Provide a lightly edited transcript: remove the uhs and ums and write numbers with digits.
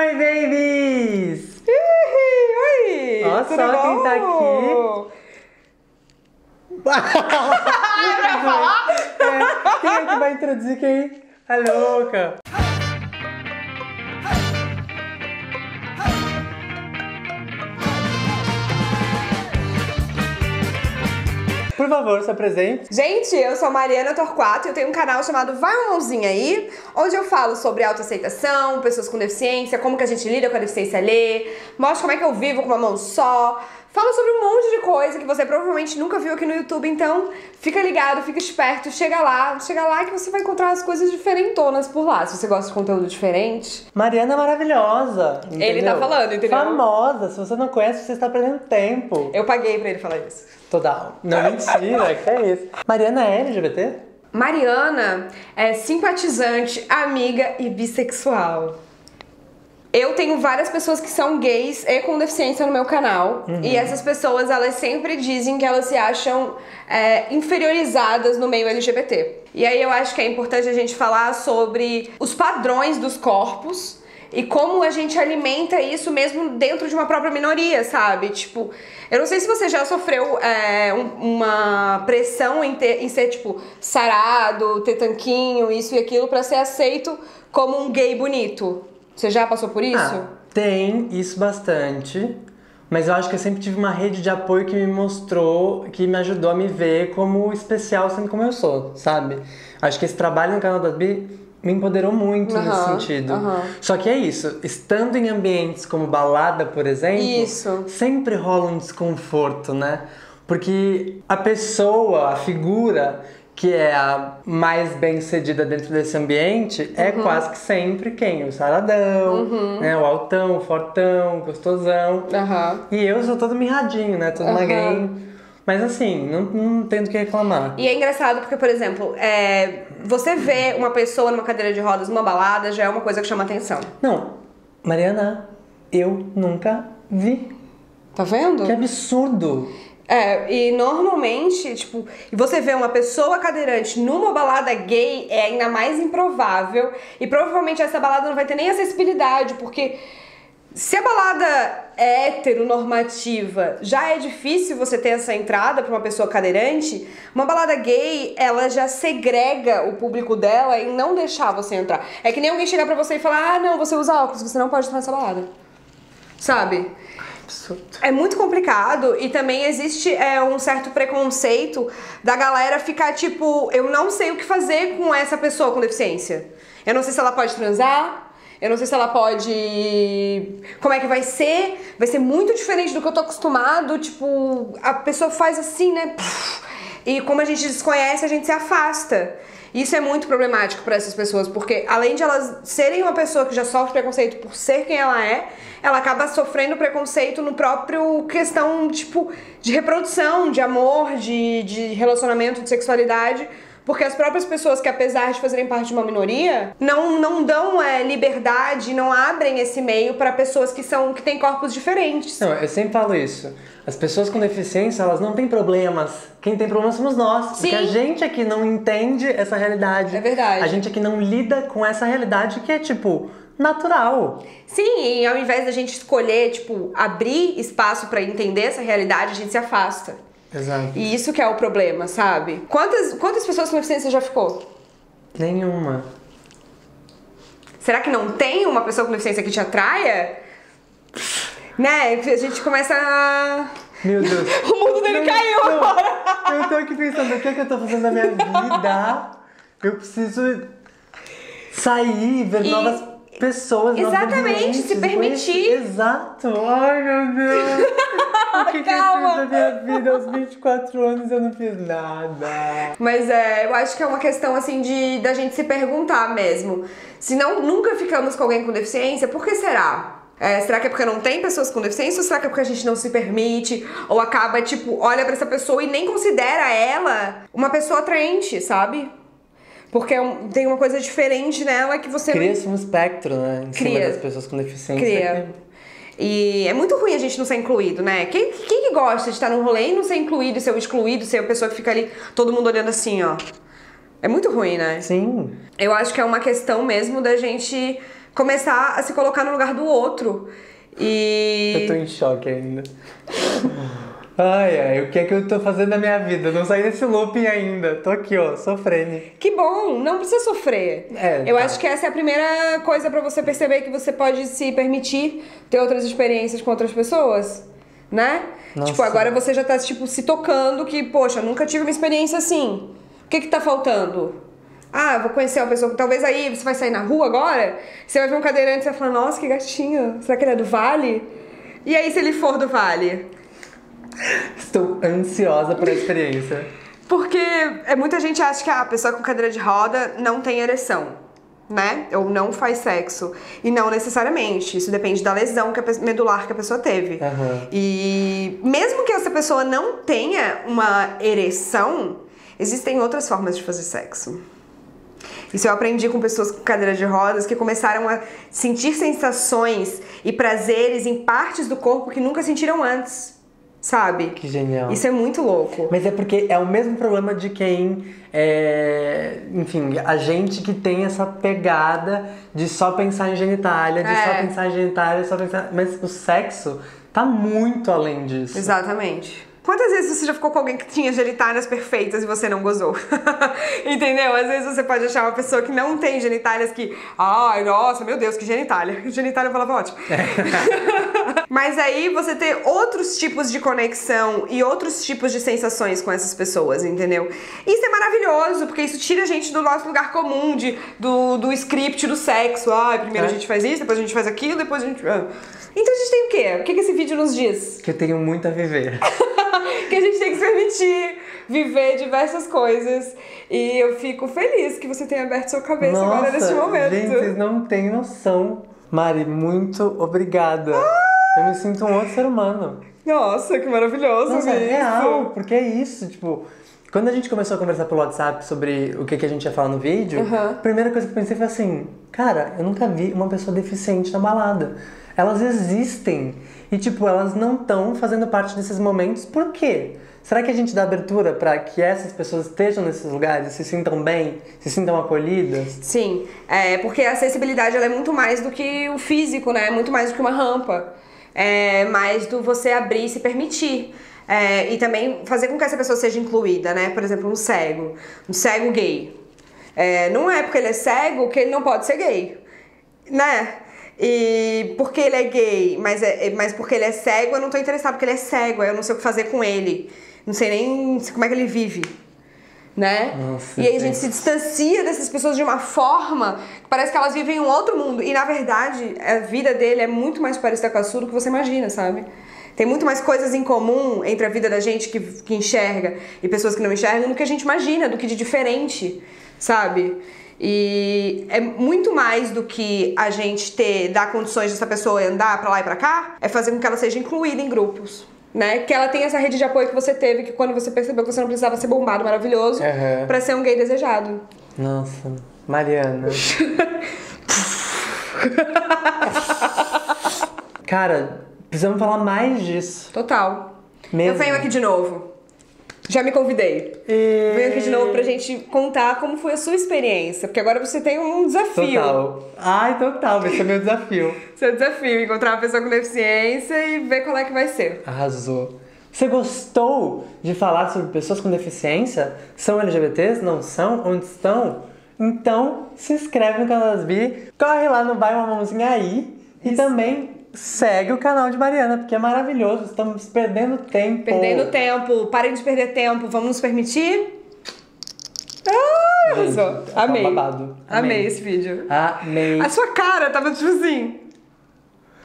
Oi, babies! Oi! Olha tudo só bom? quem tá Pra falar? Quem é que vai introduzir quem? A louca! Por favor, se apresente. Gente, eu sou a Mariana Torquato e eu tenho um canal chamado Vai Uma Mãozinha Aí, onde eu falo sobre autoaceitação, pessoas com deficiência, como que a gente lida com a deficiência alheia, mostro como é que eu vivo com uma mão só, falo sobre um monte de coisa que você provavelmente nunca viu aqui no YouTube, então fica ligado, fica esperto, chega lá que você vai encontrar as coisas diferentonas por lá, se você gosta de conteúdo diferente. Mariana é maravilhosa, entendeu? Ele tá falando, entendeu? Famosa, se você não conhece, você está perdendo tempo. Eu paguei pra ele falar isso. Total. Não, mentira, que é isso. Mariana é LGBT? Mariana é simpatizante, amiga e bissexual. Eu tenho várias pessoas que são gays e com deficiência no meu canal. E essas pessoas, elas sempre dizem que elas se acham inferiorizadas no meio LGBT. E aí eu acho que é importante a gente falar sobre os padrões dos corpos e como a gente alimenta isso mesmo dentro de uma própria minoria, sabe? Tipo, eu não sei se você já sofreu uma pressão em ser, tipo, sarado, ter tanquinho, isso e aquilo, pra ser aceito como um gay bonito. Você já passou por isso? Tem isso bastante, mas eu acho que eu sempre tive uma rede de apoio que me mostrou, que me ajudou a me ver como especial, sendo como eu sou, sabe? Acho que esse trabalho no canal da Bi me empoderou muito nesse sentido. Só que é isso, estando em ambientes como balada, por exemplo, sempre rola um desconforto, né? Porque a pessoa, a figura que é a mais bem-sucedida dentro desse ambiente é quase que sempre quem? O saradão, né? O altão, o fortão, o gostosão. E eu sou todo mirradinho, né? Todo magrinho. Mas assim, não tenho do que reclamar. E é engraçado porque, por exemplo, você vê uma pessoa numa cadeira de rodas numa balada já é uma coisa que chama atenção. Não, Mariana, eu nunca vi. Tá vendo? Que absurdo! E normalmente, tipo, você vê uma pessoa cadeirante numa balada gay é ainda mais improvável e provavelmente essa balada não vai ter nem acessibilidade, porque se a balada é heteronormativa já é difícil você ter essa entrada pra uma pessoa cadeirante, uma balada gay, ela já segrega o público dela em não deixar você entrar. É que nem alguém chegar pra você e falar, não, você usa óculos, você não pode entrar nessa balada. Sabe? Absurdo. É muito complicado e também existe um certo preconceito da galera ficar tipo, eu não sei o que fazer com essa pessoa com deficiência. Eu não sei se ela pode transar, eu não sei se ela pode... Como é que vai ser? Vai ser muito diferente do que eu tô acostumado, tipo, a pessoa faz assim, né? E como a gente desconhece, a gente se afasta. Isso é muito problemático para essas pessoas, porque além de elas serem uma pessoa que já sofre preconceito por ser quem ela acaba sofrendo preconceito no próprio questão, tipo, de reprodução, de amor, de relacionamento, de sexualidade, porque as próprias pessoas que, apesar de fazerem parte de uma minoria, não dão liberdade, não abrem esse meio para pessoas que têm corpos diferentes. Não, eu sempre falo isso. As pessoas com deficiência, elas não têm problemas. Quem tem problemas somos nós. Sim. Porque a gente aqui não entende essa realidade. É verdade. A gente aqui não lida com essa realidade que é, tipo, natural. Sim, e ao invés da gente escolher, tipo, abrir espaço pra entender essa realidade, a gente se afasta. Exato. E isso que é o problema, sabe? Quantas pessoas com deficiência já ficou? Nenhuma. Será que não tem uma pessoa com deficiência que te atraia? Né? A gente começa a... Meu Deus. O mundo dele caiu agora. Eu tô aqui pensando, o que é que eu tô fazendo na minha vida? Eu preciso sair, ver novas pessoas, exatamente, novos ambientes, se permitir. Exato. Ai, meu Deus. O que eu fiz na minha vida aos 24 anos? Eu não fiz nada. Mas eu acho que é uma questão, assim, da gente se perguntar mesmo. Se nunca ficamos com alguém com deficiência, por que será? Será que é porque não tem pessoas com deficiência ou será que é porque a gente não se permite? Ou acaba, tipo, olha pra essa pessoa e nem considera ela uma pessoa atraente, sabe? Porque tem uma coisa diferente nela que você... Cria-se um espectro, né? Em cima das pessoas com deficiência. Cria. E é muito ruim a gente não ser incluído, né? Quem que gosta de estar num rolê e não ser incluído, ser o excluído, ser a pessoa que fica ali, todo mundo olhando assim, ó? É muito ruim, né? Sim. Eu acho que é uma questão mesmo da gente começar a se colocar no lugar do outro. Eu tô em choque ainda. Ai, o que é que eu tô fazendo na minha vida? Não saí desse looping ainda. Tô aqui, ó, sofrendo. Que bom, não precisa sofrer. Eu acho que essa é a primeira coisa pra você perceber que você pode se permitir ter outras experiências com outras pessoas, né? Nossa. Tipo, agora você já tá, tipo, se tocando que, poxa, nunca tive uma experiência assim. O que tá faltando? Ah, vou conhecer uma pessoa que talvez aí você vai sair na rua agora, você vai ver um cadeirante e você vai falar, nossa, que gatinho, será que ele é do Vale? E aí se ele for do Vale? Estou ansiosa por a experiência. Porque muita gente acha que a pessoa com cadeira de roda não tem ereção, né? Ou não faz sexo. E não necessariamente. Isso depende da lesão medular que a pessoa teve. Uhum. E mesmo que essa pessoa não tenha uma ereção, existem outras formas de fazer sexo. Isso eu aprendi com pessoas com cadeira de rodas que começaram a sentir sensações e prazeres em partes do corpo que nunca sentiram antes. Sabe? Que genial. Isso é muito louco. Mas é porque é o mesmo problema de quem enfim, a gente que tem essa pegada de só pensar em genitália, de só pensar em genitália, só pensar... Mas o sexo tá muito além disso. Exatamente. Quantas vezes você já ficou com alguém que tinha genitálias perfeitas e você não gozou? Entendeu? Às vezes você pode achar uma pessoa que não tem genitálias que... Ai, nossa, meu Deus, que genitália. Genitália eu falava ótimo. Mas aí você ter outros tipos de conexão e outros tipos de sensações com essas pessoas, entendeu? Isso é maravilhoso, porque isso tira a gente do nosso lugar comum, do script do sexo. Ah, primeiro a gente faz isso, depois a gente faz aquilo, depois a gente... Então a gente tem o quê? O que esse vídeo nos diz? Que eu tenho muito a viver. Que a gente tem que se permitir viver diversas coisas. E eu fico feliz que você tenha aberto sua cabeça agora nesse momento. Gente, vocês não têm noção. Mari, muito obrigada. Eu me sinto um outro ser humano. Nossa, que maravilhoso. Nossa, é isso. real, porque é isso, tipo... Quando a gente começou a conversar pelo WhatsApp sobre o que a gente ia falar no vídeo, a primeira coisa que eu pensei foi assim, cara, eu nunca vi uma pessoa deficiente na balada. Elas existem. E, tipo, elas não estão fazendo parte desses momentos. Por quê? Será que a gente dá abertura para que essas pessoas estejam nesses lugares, se sintam bem, se sintam acolhidas? Sim, porque a acessibilidade ela é muito mais do que o físico, né? É muito mais do que uma rampa. É mais do você abrir e se permitir. E também fazer com que essa pessoa seja incluída, né? Por exemplo, um cego gay. Não é porque ele é cego que ele não pode ser gay, né? E porque ele é gay, mas porque ele é cego, eu não tô interessada, porque ele é cego, eu não sei o que fazer com ele. Não sei nem como é que ele vive, né? Nossa, e aí a gente se distancia dessas pessoas de uma forma que parece que elas vivem em um outro mundo. E na verdade, a vida dele é muito mais parecida com a sua do que você imagina, sabe? Tem muito mais coisas em comum entre a vida da gente que enxerga e pessoas que não enxergam do que a gente imagina, do que de diferente, sabe? E é muito mais do que a gente dar condições dessa pessoa andar pra lá e pra cá, é fazer com que ela seja incluída em grupos, né? Que ela tenha essa rede de apoio que você teve, que quando você percebeu que você não precisava ser bombado maravilhoso pra ser um gay desejado. Nossa, Mariana. Cara, precisamos falar mais disso. Total. Mesmo. Eu venho aqui de novo. Já me convidei. Venho aqui de novo pra gente contar como foi a sua experiência. Porque agora você tem um desafio. Total. Ai, total. Esse é meu desafio. Seu desafio, encontrar uma pessoa com deficiência e ver qual é que vai ser. Arrasou. Você gostou de falar sobre pessoas com deficiência? São LGBTs? Não são? Onde estão? Então, se inscreve no canal das Bi. Corre lá no Vai Uma Mãozinha Aí. E também... segue o canal de Mariana, porque é maravilhoso. Estamos perdendo tempo. Perdendo tempo. Parem de perder tempo. Vamos nos permitir? Arrasou. Amei. Babado. Amei esse vídeo. Amei. A sua cara tava tipo assim...